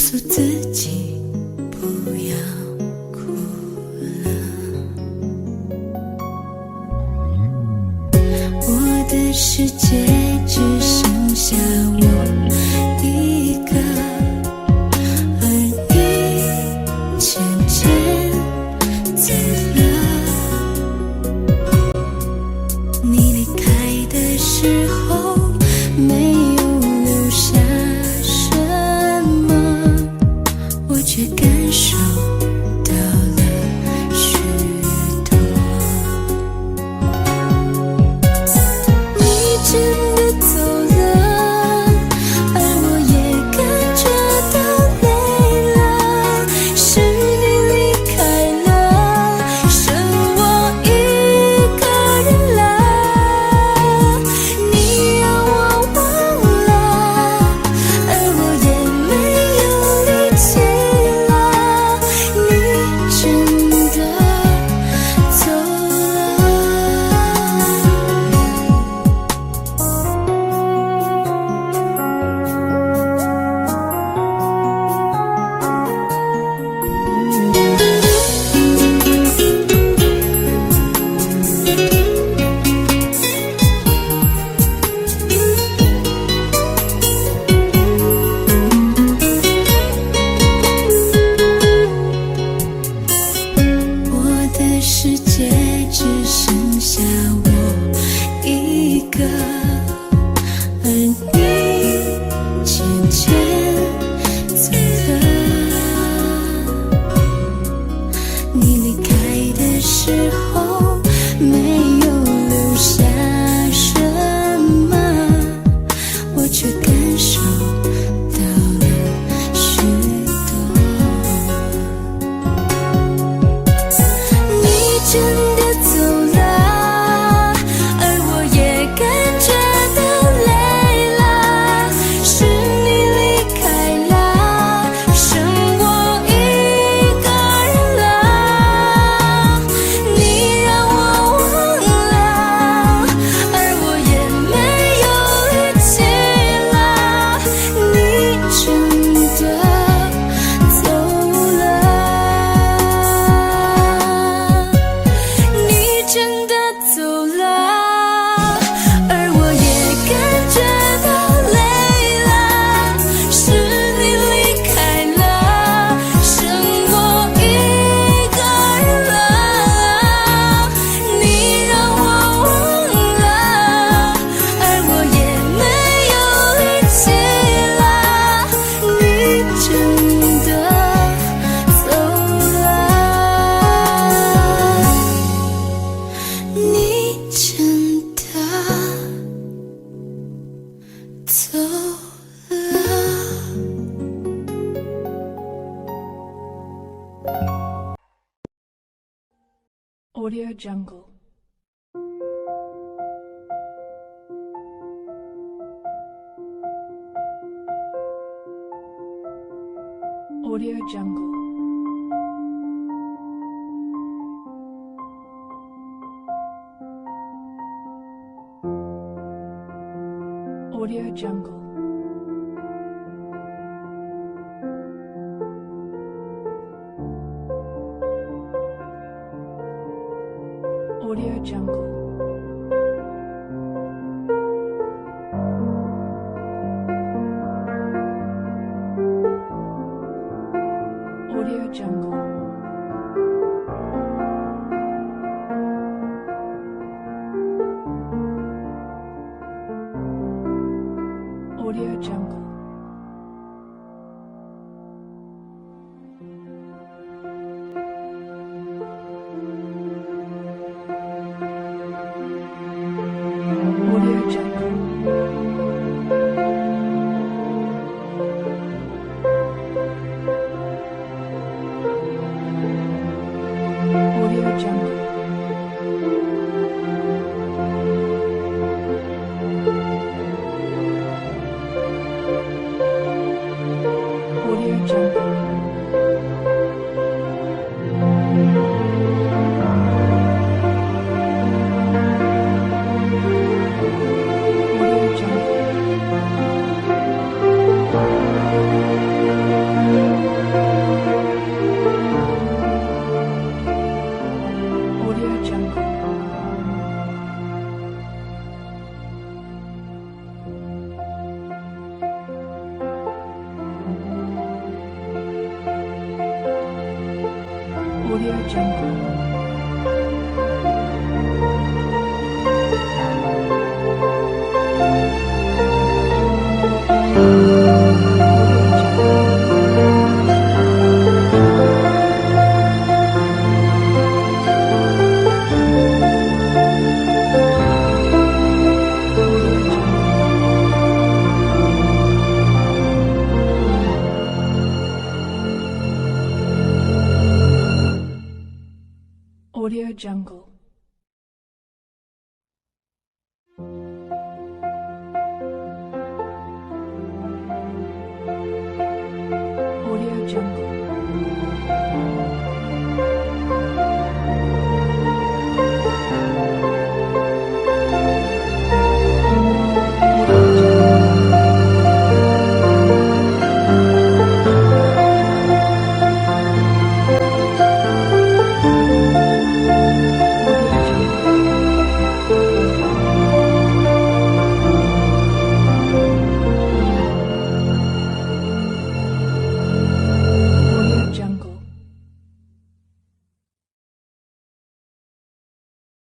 诉自己不要哭了。我的世界只剩下我一个，而你渐渐走了。你离开的时候没有留下什么，我却感受到了许多。你真的走了，而我也感觉到累了，是你离开了，剩我一个人了。你让我忘了，而我也没有力气了。你真的走了。我的世界只剩下我一个，而你渐渐走了。你离开的时候没有留下什么，我却感受到了许多。你真的走了，而我也感觉到累了，是你离开了，剩我一个人了。你让我忘了，而我也没有力气了。你真的走了。你真的走了，而我也感觉到累了，是你离开了，剩我一个人了。你让我忘了，而我也没有力气了。你真的走了。你真的走了。Audio Jungle. Audio Jungle. Audio Jungle. Audio Jungle. Audio Jungle. Audio Jungle. Audio Jungle. Audio Jungle. Audio Jungle. Audio Jungle. Audio Jungle. Audio Jungle. Audio Jungle.